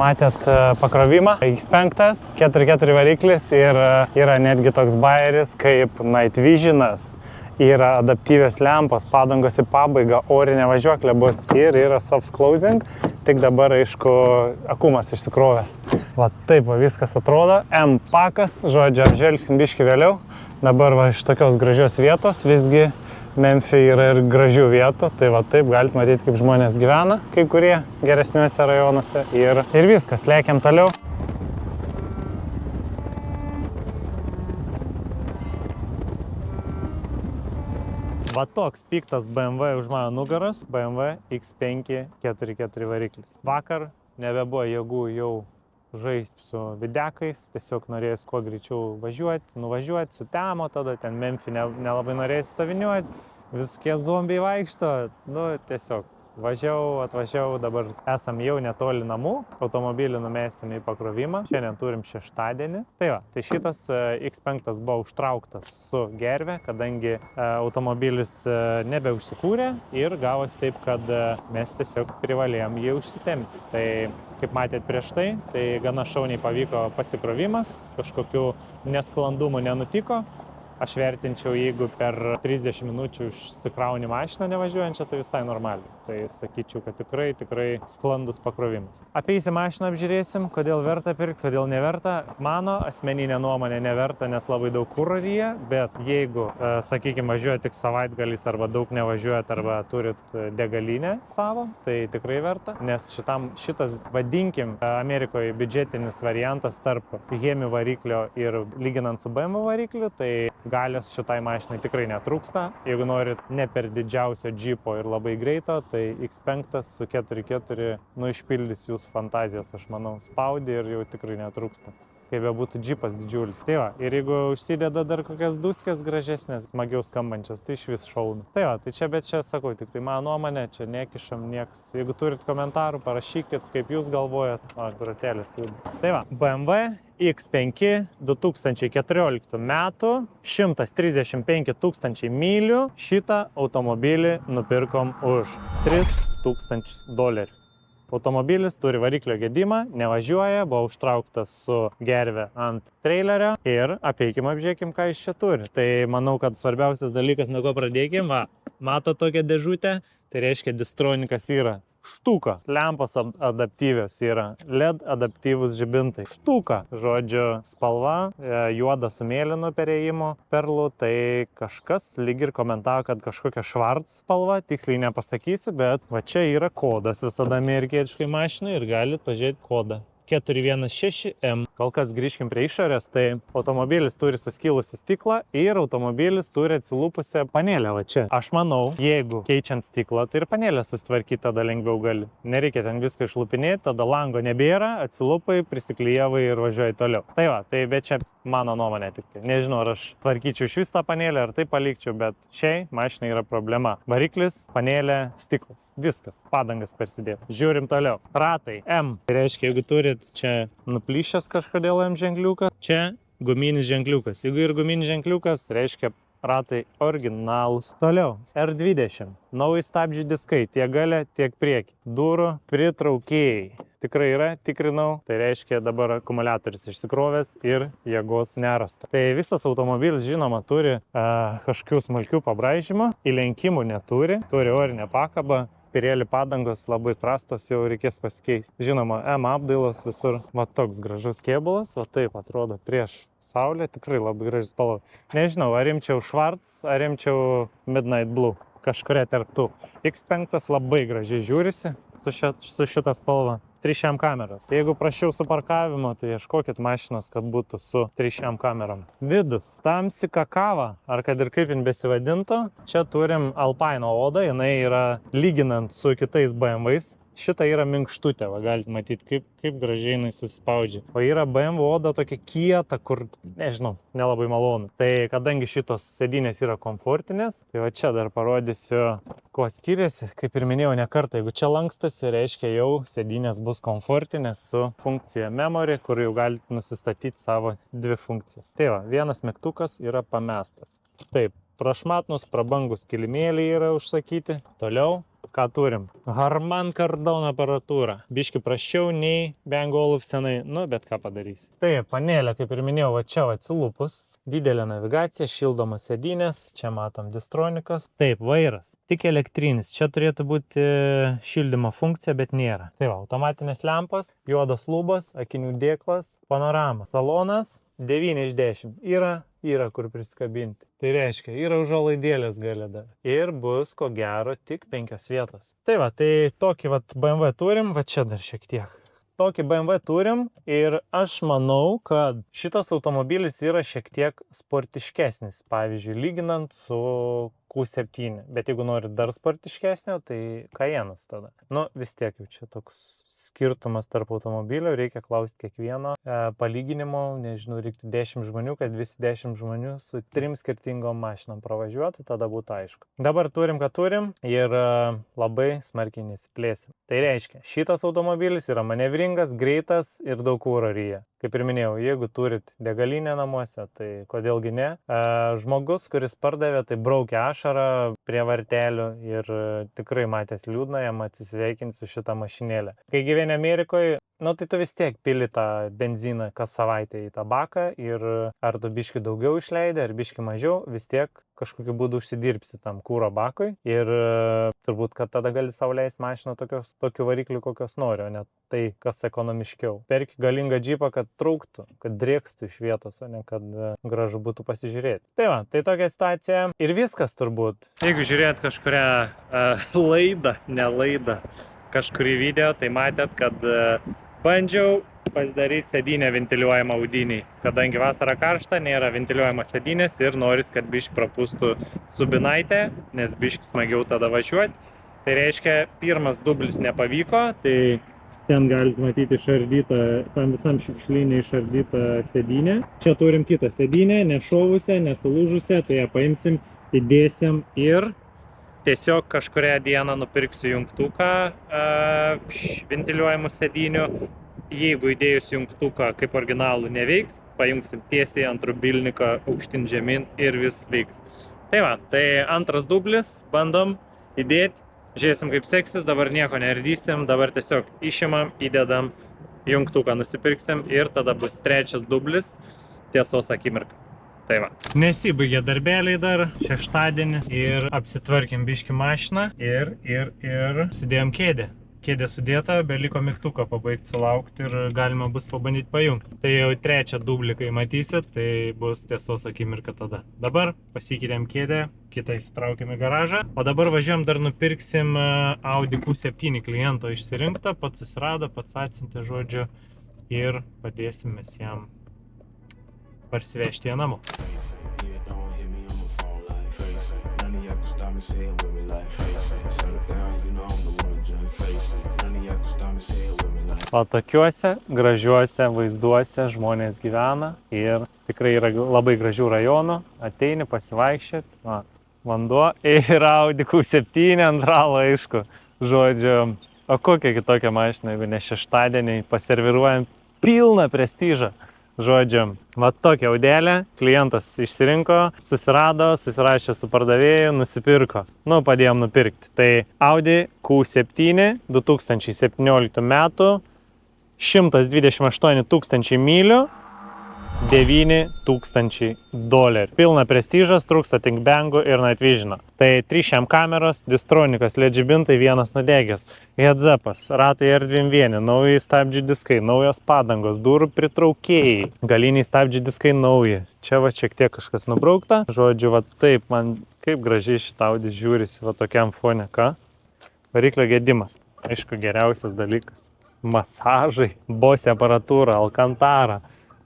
Speaker 3: Matėt pakrovimą, X5, 4.4 variklis ir yra netgi toks bajeris kaip Night Visionas. Yra adaptyvios lempos, padangos į pabaigą, orinė važiuoklė bus ir yra soft closing, tik dabar, aišku, akumas išsikrovęs. Taip viskas atrodo. M-pakas, žodžiu, apžvelgsim biškį vėliau. Dabar iš tokios gražios vietos, visgi Memphį yra ir gražių vietų, tai taip galite matyti, kaip žmonės gyvena, kai kurie geresniuose rajonuose ir viskas, lėkiam toliau. Toks piktas BMW už mano nugaros, BMW X5 4.4 variklis. Vakar nebebuvo jėgų jau žaisti su videkais, tiesiog norėjus kuo greičiau nuvažiuoti, sutemo tada, ten Memphį nelabai norėjus stoviniuoti, visokie zombiai vaikšto, tiesiog atvažiavau, dabar esam jau netoli namų, automobilį numėsim į pakrovimą, šiandien turim šeštadienį. Tai šitas X5 buvo užtrauktas su gerve, kadangi automobilis nebeužsikūrė ir gavosi taip, kad mes tiesiog privalėjom jį užsitemti. Tai kaip matėt prieš tai gana šauniai pavyko pasikrovimas, kažkokių nesklandumų nenutiko. Aš vertinčiau, jeigu per 30 minučių išsikrauni mašiną nevažiuojančią, tai visai normaliai. Tai sakyčiau, kad tikrai sklandus pakrovimas. Apeisim mašiną, apžiūrėsim, kodėl verta pirkti, kodėl neverta. Mano asmeninė nuomonė neverta, nes labai daug kuro ryja, bet jeigu, sakykime, važiuojat tik savaitgaliais arba daug nevažiuojat arba turit degalinę savo, tai tikrai verta, nes šitas, vadinkim, Amerikoje biudžetinis variantas tarp Hemi variklio ir lyginant su BMW varikliu, tai galios šitai mašinai tikrai netrūksta. Jeigu norit ne per didžiausio džipo ir labai greito, tai X5 su 4.4 išpildys jūsų fantazijas, aš manau, spaudį ir jau tikrai netrūksta. Kaip bebūtų džipas didžiulis. Ir jeigu užsideda dar kokias duskės gražesnės, smagiau skambančias, tai iš vis šaunu. Tai čia sakau, tik tai mano nuomonė, čia nekišam nieks. Jeigu turit komentarų, parašykit, kaip jūs galvojat. Grotėlės juda. BMW X5 2014 metų, 135 000 mylių. Šitą automobilį nupirkom už $3,000. Automobilis turi variklio gedimą, nevažiuoja, buvo užtrauktas su gerve ant trailerio ir apžiūrėkim, ką jis čia turi. Tai manau, kad svarbiausias dalykas, nuo ko pradėkim, mato tokią dėžutę, tai reiškia distronikas yra. Štuka. Lempos adaptyvios yra. LED adaptyvus žibintai. Štuka. Žodžiu, spalva, juoda su mėlynu perėjimo perlu. Tai kažkas lyg ir komentavo, kad kažkokia švarc spalva. Tiksliai nepasakysiu, bet va čia yra kodas visada amerikietiškai mašinai ir galit pažiūrėti kodą. 416M. Kol kas grįžkim prie išorės, tai automobilis turi suskilusi stiklą ir automobilis turi atsilūpusią panelę va čia. Aš manau, jeigu keičiant stiklą, tai ir panelę susitvarkyti tada lengviau gali. Nereikia ten viską išlupinėti, tada lango nebėra, atsilūpai, prisiklijavai ir važiuoji toliau. Tai va, tai bet čia mano nuomonė tik tai. Nežinau, ar aš tvarkyčiau iš vis tą panelę, ar tai palikčiau, bet šiai mašinai yra problema. Variklis, panelė, stiklas. Viskas. Padangas persidėjo. Žiūrim toliau. Ratai M. Tai reiškia, jeigu turit čia nuplyšęs kažkodėl M ženkliukas, čia guminis ženkliukas. Jeigu ir guminis ženkliukas, reiškia ratai originalūs. Toliau, R20. Nauji stabdžių diskai, tiek gale, tiek priekį. Durų pritraukėjai. Tikrai yra, tikrinau, tai reiškia dabar akumuliatorius išsikrovęs ir jėgos nerasta. Tai visas automobilis, žinoma, turi kažkokių smulkių pabraižymų, įlenkimų neturi, turi orinę pakabą. Pirėlį padangos labai prastos, jau reikės pasikeisti. Žinoma, M apdailas visur. Va toks gražus kėbulas, va taip atrodo prieš saulę, tikrai labai gražus spalva. Nežinau, ar imčiau švarc, ar imčiau Midnight Blue. Kažkuria tarp tų. X5 labai gražiai žiūrisi su šita spalva. 3M kameros. Jeigu prašiau su parkavimo, tai ieškokit mašinos, kad būtų su 3M kamerom. Vidus. Tamsi kakava, ar kad ir kaip jin besivadintų. Čia turim Alpine odą, jinai yra lyginant su kitais BMW's. Šita yra minkštutė, va, galite matyti, kaip gražiai jinai susispaudžia. O yra BMW oda tokia kieta, kur, nežinau, nelabai malonu. Tai kadangi šitos sėdynės yra komfortinės, tai va čia dar parodysiu, kuo skiriasi. Kaip ir minėjau ne kartą, jeigu čia lankstosi, reiškia jau sėdynės bus komfortinės su funkcija memory, kur jau galite nusistatyti savo dvi funkcijas. Tai va, vienas mygtukas yra pamestas. Taip, prašmatnus, prabangus kilimėliai yra užsakyti. Toliau. Ką turim? Harman Kardon aparatūra. Biški prasčiau nei Bang & Olufsenai, nu bet ką padarys. Tai panelė, kaip ir minėjau, va čia atsilupus. Didelė navigacija, šildomas sėdynės, čia matom distronikas. Taip, vairas. Tik elektrinis. Čia turėtų būti šildymo funkcija, bet nėra. Tai va, automatinės lempos, juodos lubos, akinių dėklas, panorama. Salonas 9 iš 10. Yra kur prisikabinti. Tai reiškia, yra užuolaidėlės gale dar. Ir bus, ko gero, tik 5 vietos. Tai va, tai tokį va BMW turim, va čia dar šiek tiek. Tokį BMW turim ir aš manau, kad šitas automobilis yra šiek tiek sportiškesnis, pavyzdžiui, lyginant su Q7. Bet jeigu norit dar sportiškesnio, tai Cayenne'as tada. Nu, vis tiek jau čia toks skirtumas tarp automobilio, reikia klausti kiekvieno palyginimo, nežinau, reiktų 10 žmonių, kad visi 10 žmonių su 3 skirtingom mašinom pravažiuotų, tada būtų aišku. Dabar turim, ką turim ir labai smarkiai nesiplėsim. Tai reiškia, šitas automobilis yra manevringas, greitas ir daug kuro ryja. Kaip ir minėjau, jeigu turit degalinę namuose, tai kodėlgi ne. Žmogus, kuris pardavė, tai braukė ašarą prie vartelių ir tikrai matęs liūdna jam atsisveikinti su šitą mašinėlę. Kai gyveni Amerikoje, nu tai tu vis tiek pili tą benziną kas savaitę į tą baką ir ar tu biški daugiau išleidai, ar biški mažiau, vis tiek kažkokiu būdu užsidirbsi tam kūro bakui ir turbūt, kad tada gali sau leisti mašiną tokių variklių, kokios nori, o ne tai, kas ekonomiškiau. Perki galingą džipą, kad trauktų, kad drėkstų iš vietos, o ne kad gražu būtų pasižiūrėti. Tai va, tai tokia situacija ir viskas turbūt. Jeigu žiūrėt kažkurią laidą, kažkurį video, tai matėt, kad bandžiau pasidaryti sėdynę ventiliuojamą audinį. Kadangi vasara karšta, nėra ventiliuojamos sėdynės ir noris, kad biški prapūstų subinaitę, nes biški smagiau tada važiuoti. Tai reiškia, pirmas dublis nepavyko, tai ten galite matyti išardytą, tam visam šiukšlynė išardytą sėdynę. Čia turim kitą sėdynę, nešovusią, nesulūžusią, tai ją paimsim, įdėsim ir tiesiog kažkurią dieną nupirksiu jungtuką ventiliuojamų sėdynių. Jeigu įdėjus jungtuką kaip originalų neveiks, pajungsim tiesiai ant rubilniką aukštin žemyn ir vis veiks. Tai va, tai antras dublis, bandom įdėti, žiūrėsim kaip seksis, dabar nieko neardysim, dabar tiesiog išimam, įdedam jungtuką, nusipirksim ir tada bus trečias dublis, tiesos akimirka. Tai va. Nesibaigė darbeliai dar šeštadienį ir apsitvarkėm biškį mašiną ir sudėjom kėdę.
Speaker 1: kėdė sudėta, beliko mygtuką pabaigti sulaukti ir galima bus pabandyti pajungti. Tai jau trečią dublį, kai matysit, tai bus tiesos akimirka tada. Dabar pasikeitėm kėdę, kitą įsitraukėm į garažą, o dabar važiuojam dar nupirksim Audi Q7 kliento išsirinktą, pats susirado, pats atsiuntė žodžiu ir padėsim mes jam parsivežti ją namo. O tokiuose gražiuose vaizduose žmonės gyvena ir tikrai yra labai gražių rajonų, ateini pasivaikščioti, vanduo ir Audi Q7 ant ralo, aišku, žodžiu, o kokia kitokia mašina, jeigu ne šeštadienį paserviruojam pilną prestižą. Žodžiu, va tokia Audelė, klientas išsirinko, susirašė su pardavėju, nusipirko. Padėjom nupirkti. Tai Audi Q7 2017 metų, 128 000 mylių, $9 000. Pilna prestižas, trūksta tik bangų ir Night Vision. Tai 3 kameros, distronikas, LED žibintai, vienas nudegęs, heads-upas, ratai R21, nauji stabdžių diskai, naujos padangos, durų pritraukėjai, galiniai stabdžių diskai nauji. Čia va šiek tiek kažkas nubraukta. Žodžiu, va taip, man kaip gražiai šitą Audi žiūrisi va tokiam fone, ką? Variklio gedimas. Aišku, geriausias dalykas. Masažai, Bose aparatūra, Alcantara.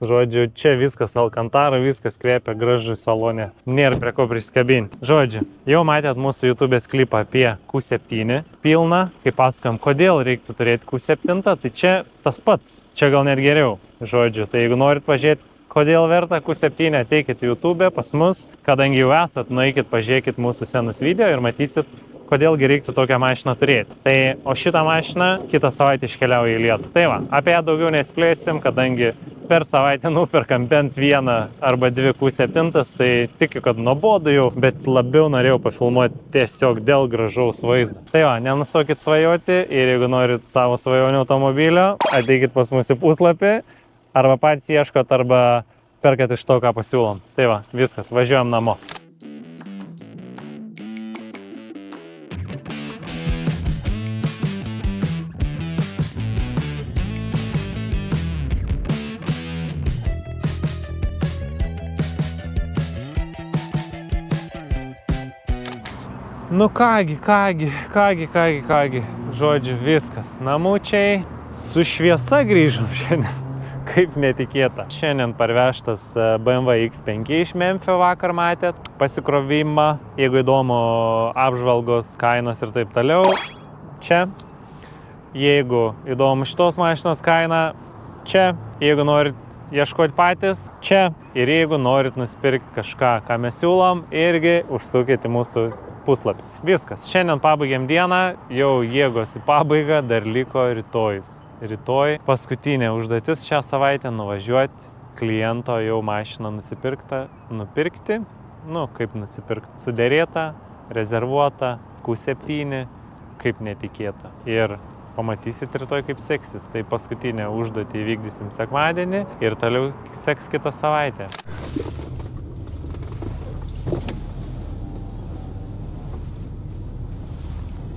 Speaker 1: Žodžiu, čia viskas Alcantara, viskas kvepia gražu salone. Nėra prie ko priskabinti. Žodžiu, jau matėt mūsų YouTube'ės klipą apie Q7 pilną, kai pasakojom, kodėl reiktų turėti Q7, tai čia tas pats. Čia gal net geriau. Žodžiu, tai jeigu norit pažiūrėti, kodėl verta Q7, ateikit YouTube pas mus, kadangi jau esat, nueikit, pažiūrėkit mūsų senus video ir matysit, kodėlgi reiktų tokią mašiną turėti. Tai, o šitą mašiną kitą savaitę iškeliauja į Lietuvą. Tai va, apie ją daugiau nesiplėsim, kadangi per savaitę nuperkam bent vieną arba dvi Q7, tai tikiu, kad nuobodu jau, bet labiau norėjau pafilmuoti tiesiog dėl gražaus vaizdo. Tai va, nenustokit svajoti ir jeigu norit savo svajonių automobilio, ateikit pas mūsų puslapį, arba patys ieškot, arba perkat iš to, ką pasiūlom. Tai va, viskas, važiuojam namo. Nu kągi, žodžiu, viskas. Namučiai, su šviesa grįžom šiandien, kaip netikėta. Šiandien parvežtas BMW X5 iš Memphio, vakar matėt, pasikrovimą, jeigu įdomu apžvalgos, kainos ir taip toliau, čia. Jeigu įdomu šitos mašinos kaina, čia. Jeigu norit ieškoti patys, čia. Ir jeigu norit nusipirkti kažką, ką mes siūlom, irgi užsukit į mūsų puslapį. Viskas. Šiandien pabaigėm dieną, jau jėgos į pabaigą, dar liko rytojus. Rytoj paskutinė užduotis šią savaitę nuvažiuoti, kliento jau mašiną nupirkti, kaip nusipirkti, sudėrėta, rezervuota, Q7, kaip netikėta. Ir pamatysit rytoj, kaip seksis. Tai paskutinę užduotį įvykdysim sekmadienį ir toliau seks kitą savaitę.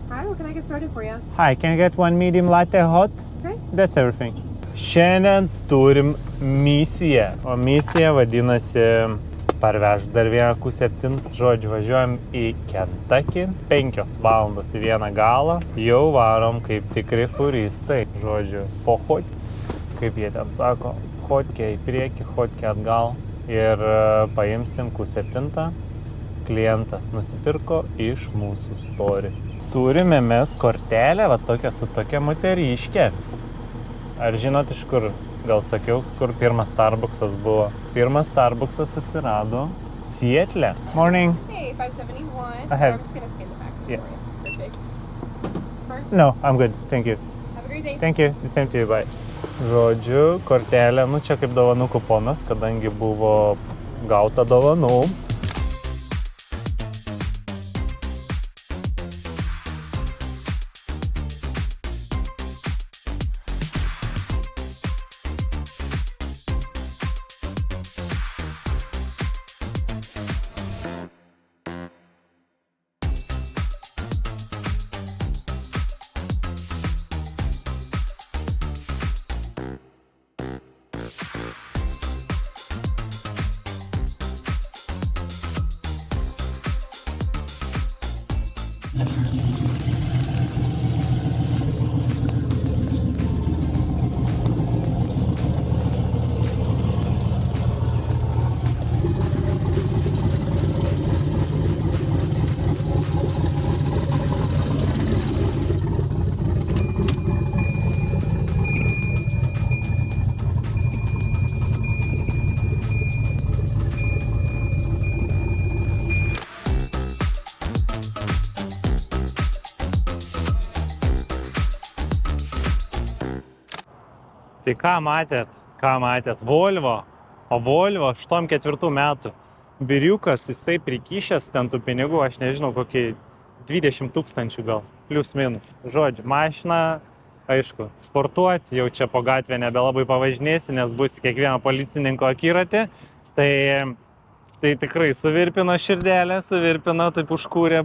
Speaker 6: Hi, what can I get started for you?
Speaker 3: Hi, can I get one medium latte hot?
Speaker 6: Okay.
Speaker 3: That's everything. Šiandien turim misiją, o misija vadinasi parvežti dar vieną Q7. Žodžiu, važiuojam į Kentucky, 5 valandos į vieną galą, jau varom kaip tikri furistai. Žodžiu, po hotkę, kaip jie ten sako, hotkę į priekį, hotkę atgal ir paimsim Q7. Klientas nusipirko iš mūsų story. Turime mes kortelę, va tokią su tokia moteriškė. Ar žinot, iš kur, gal sakiau, kur pirmas Starbucksas buvo? Pirmas Starbucksas atsirado Seattle. Morning.
Speaker 6: Hey, 571.
Speaker 3: I have-
Speaker 6: I'm just gonna scan the back
Speaker 3: Yeah.
Speaker 6: for you. Perfect.
Speaker 3: No, I'm good, thank you.
Speaker 6: Have a great day.
Speaker 3: Thank you, the same to you, bye. Žodžiu, kortelė, čia kaip dovanų kuponas, kadangi buvo gauta dovanų. Tai ką matėt? Volvo, o Volvo 84 metų. Biriukas, jisai prikišęs ten tų pinigų, aš nežinau, kokį 20 000 gal, plius minus. Žodžiu, mašina, aišku, sportuoti, jau čia po gatvę nebelabai pavažinėsi, nes bus kiekvieno policininko akiratį. Tai tikrai suvirpino širdelę, taip užkūrė,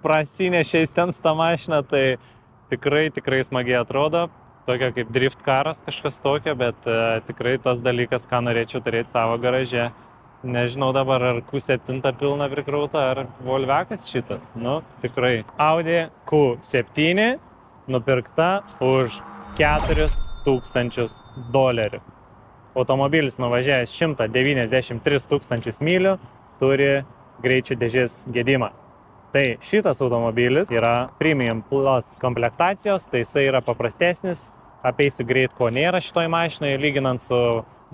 Speaker 3: prasinešęs ten tą mašiną, tai tikrai smagiai atrodo. Tokia kaip drift karas, kažkas tokio, bet tikrai tas dalykas, ką norėčiau turėti savo garaže. Nežinau dabar, ar Q7 pilna prikrauta, ar Volvekas šitas. Nu, tikrai. Audi Q7 nupirkta už $4,000. Automobilis nuvažiavęs 193 000 mylių, turi greičių dėžės gedimą. Tai šitas automobilis yra Premium Plus komplektacijos, tai jisai yra paprastesnis, apeisiu greit, ko nėra šitoj mašinoje, lyginant su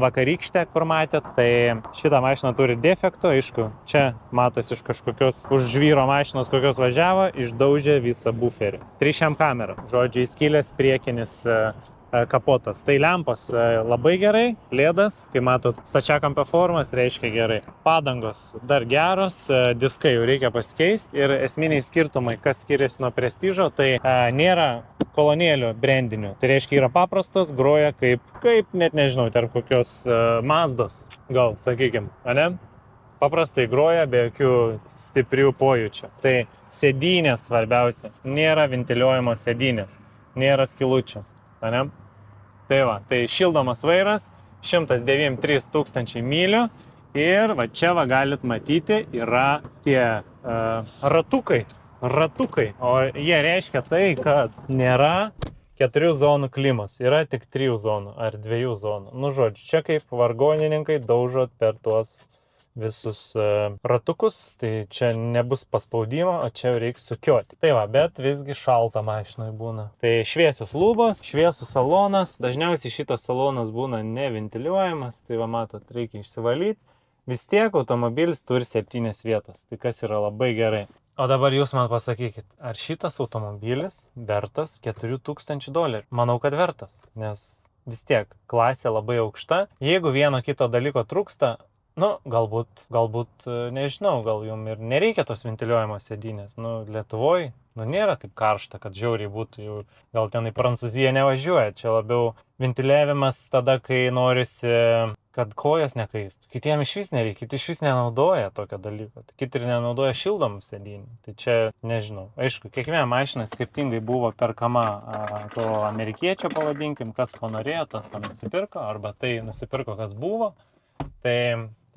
Speaker 3: vakarykšte, kur matėt. Tai šitą mašiną turi defektų, aišku, čia matosi iš kažkokios už žvyro mašinos, kokios važiavo, išdaužė visą buferį. 300 kamera, žodžiu, įskilęs priekinis kapotas. Tai lempos labai gerai, lėdas, kai matot, stačiakampio formas reiškia gerai. Padangos dar geros, diskai jau reikia pasikeisti ir esminiai skirtumai, kas skiriasi nuo Prestižo, tai nėra kolonėlių brandinių. Tai reiškia yra paprastos, groja kaip net nežinau, tarp kokios Mazdos, gal sakykim, ane? Paprastai groja be jokių stiprių pojūčių. Tai sėdynės svarbiausia, nėra ventiliuojamos sėdynės, nėra skilučių, ane? Tai va, tai šildomas vairas, 193 000 mylių ir va čia va galit matyti yra tie ratukai, o jie reiškia tai, kad nėra 4 zonų klimas, yra tik 3 zonų ar 2 zonų. Nu žodžiu, čia kaip vargonininkai daužot per tuos visus ratukus, tai čia nebus paspaudimo, o čia reiks sukioti. Tai va, bet visgi šalta mašinai būna. Tai šviesios lubos, šviesus salonas, dažniausiai šitas salonas būna neventiliuojamas, tai va matot, reikia išsivalyti. Vis tiek automobilis turi 7 vietas, tai kas yra labai gerai. O dabar jūs man pasakykit, ar šitas automobilis vertas $4,000? Manau, kad vertas, nes vis tiek klasė labai aukšta. Jeigu vieno kito dalyko trūksta, nu, galbūt, nežinau, gal jums ir nereikia tos ventiliuojamos sėdynės. Nu, Lietuvoj, nėra taip karšta, kad žiauriai būtų jau, gal ten į Prancūziją nevažiuoja. Čia labiau ventiliavimas tada, kai norisi, kad kojos nekaistų. Kitiem išvis nereikia, kiti išvis nenaudoja tokio dalyko. Kiti ir nenaudoja šildomų sėdynių. Tai čia, nežinau, aišku, kiekviena mašina skirtingai buvo perkama to amerikiečio, pavadinkim, kas ko norėjo, tas tam nusipirko, arba tai nusipirko, kas buvo.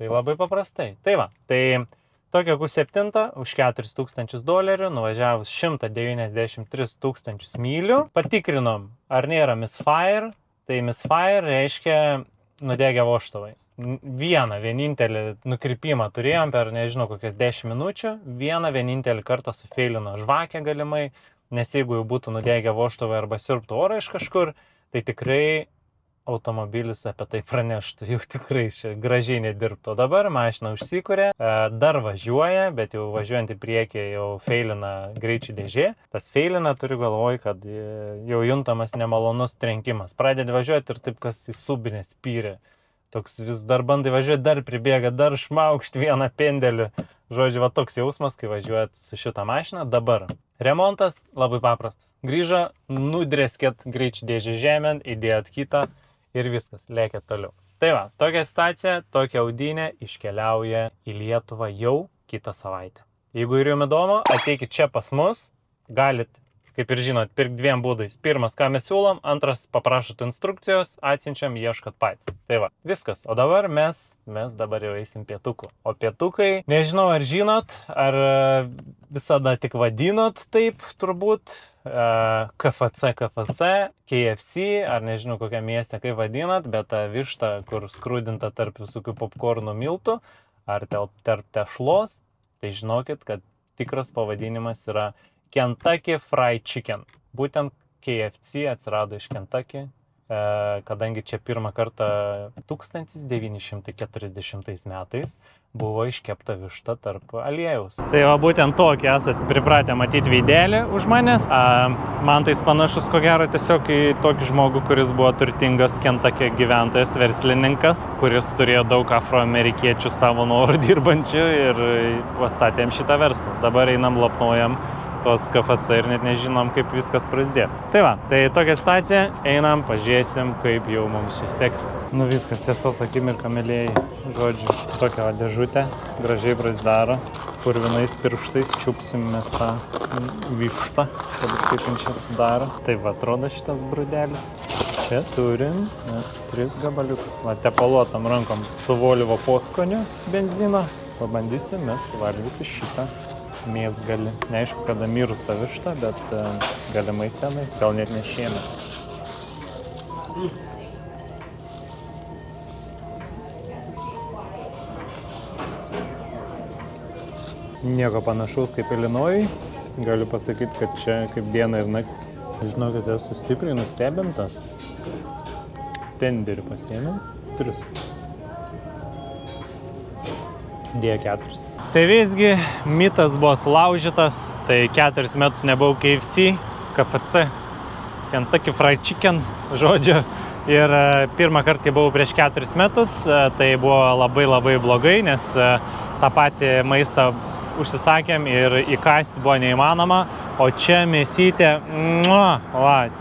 Speaker 3: Tai labai paprastai. Tai va, tai tokia Q7 už $4,000 nuvažiavus 193 000 mylių. Patikrinom, ar nėra misfire. Tai misfire reiškia nudegę vožtuvai. Vienintelį nukrypimą turėjom per, nežinau, kokias 10 minučių. Vienintelį kartą sufeilino žvakę galimai, nes jeigu jau būtų nudegę vožtuvai arba siurbtų orą iš kažkur, tai tikrai automobilis apie tai praneštų, jau tikrai gražiai nedirbtų. O dabar mašina užsikūrė, dar važiuoja, bet jau važiuojant į priekį jau feilina greičių dėžė. Tas feilina, turiu galvoj, kad jau juntamas nemalonus trenkimas. Pradedi važiuoti ir taip, kas į subinę spyrė. Toks vis dar bandai važiuoti, dar pribėga, dar šmaukšt vieną pendelį. Žodžiu, va toks jausmas, kai važiuojat su šitą mašiną. Dabar remontas labai paprastas. Grįžo, nudreskėt greičių dėžę žemėn, įdėjot kitą. Ir viskas, lėkėt toliau. Tai va, tokia situacija, tokia Audinė iškeliauja į Lietuvą jau kitą savaitę. Jeigu ir jums įdomu, ateikit čia pas mus, galit, kaip ir žinot, pirkti 2 būdais. Pirmas, ką mes siūlom, antras, paprašot instrukcijos, atsiunčiam, ieškot patys. Tai va, viskas. O dabar mes dabar jau eisim pietukų. O pietukai, nežinau, ar žinot, ar visada tik vadinot taip, turbūt, KFC, KFC, ar nežinau kokią miestę kaip vadinat, bet ta višta, kur skrudinta tarp visokių popkornų miltų, ar tarp tešlos, tai žinokit, kad tikras pavadinimas yra Kentucky Fried Chicken. Būtent KFC atsirado iš Kentucky, kadangi čia pirmą kartą 1940 metais buvo iškepta višta tarp aliejaus. Tai va būtent tokį esat pripratę matyti veidelį už manęs. Man tai panašus ko gero tiesiog į tokį žmogų, kuris buvo turtingas Kentucky gyventojas, verslininkas, kuris turėjo daug afroamerikiečių savo norų dirbančių ir pastatėm šitą verslą. Dabar einam lapnojam tos KFC ir net nežinom, kaip viskas prasidėjo. Tai va, tai tokia situacija, einam, pažiūrėsim, kaip jau mums čia seksis. Nu viskas, tiesos akimirka, mėlėjai, žodžiu, tokia dėžutė, gražiai prasidaro, purvinais pirštais čiupsim mes tą vištą, kad kaip jin čia atsidaro. Tai va, atrodo šitas brudelis. Čia turim mes 3 gabaliukus, va, tepaluotam rankom su Volvo poskoniu benzino. Pabandysim mes suvalgyti šitą mėsgalį. Neaišku, kada mirus ta višta, bet galimai senai, gal net ne šiemet. Nieko panašaus kaip Ilinojui. Galiu pasakyti, kad čia kaip diena ir naktis. Žinokit, esu stipriai nustebintas. Tenderį pasiėmėm. 3. Dėjo 4. Tai visgi mitas buvo sulaužytas, tai 4 metus nebuvau KFC, Kentucky Fried Chicken, žodžiu. Ir pirmą kartą, kai buvau prieš 4 metus, tai buvo labai blogai, nes tą patį maistą užsisakėm ir įkasti buvo neįmanoma. O čia mėsytė,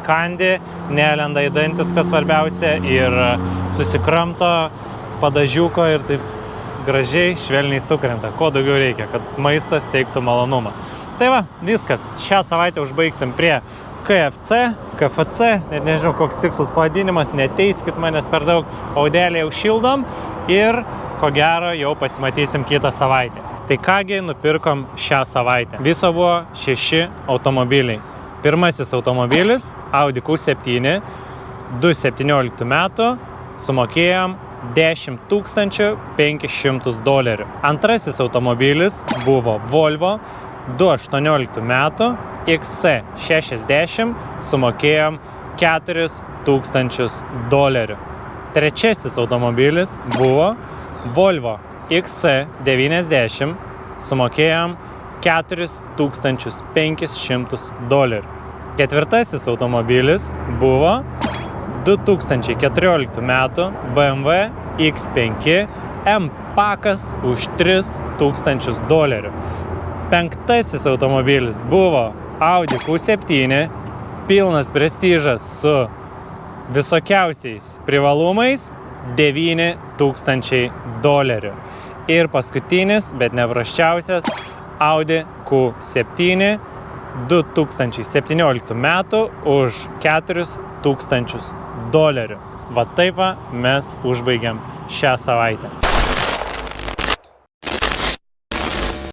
Speaker 3: kandi, nelenda į dantis, kas svarbiausia, ir susikramto padažiuko ir taip gražiai, švelniai sukrenta. Ko daugiau reikia, kad maistas teiktų malonumą. Tai va, viskas. Šią savaitę užbaigsim prie KFC, net nežinau, koks tikslas pavadinimas, neteiskit manęs per daug, audelį jau šildom ir ko gero jau pasimatysim kitą savaitę. Tai kągi nupirkom šią savaitę. Viso buvo 6 automobiliai. Pirmasis automobilis Audi Q7, 2017 metų, sumokėjom $10 500. Antrasis automobilis buvo Volvo 2018 metų XC60, sumokėjom $4,000. Trečiasis automobilis buvo Volvo XC90, sumokėjom $4,500. Ketvirtasis automobilis buvo 2014 metų BMW X5 M-Pakas už $3,000. Penktasis automobilis buvo Audi Q7, pilnas prestižas su visokiausiais privalumais, $9,000. Ir paskutinis, bet neprasčiausias, Audi Q7 2017 metų už $4,000. Va taip va mes užbaigiam šią savaitę.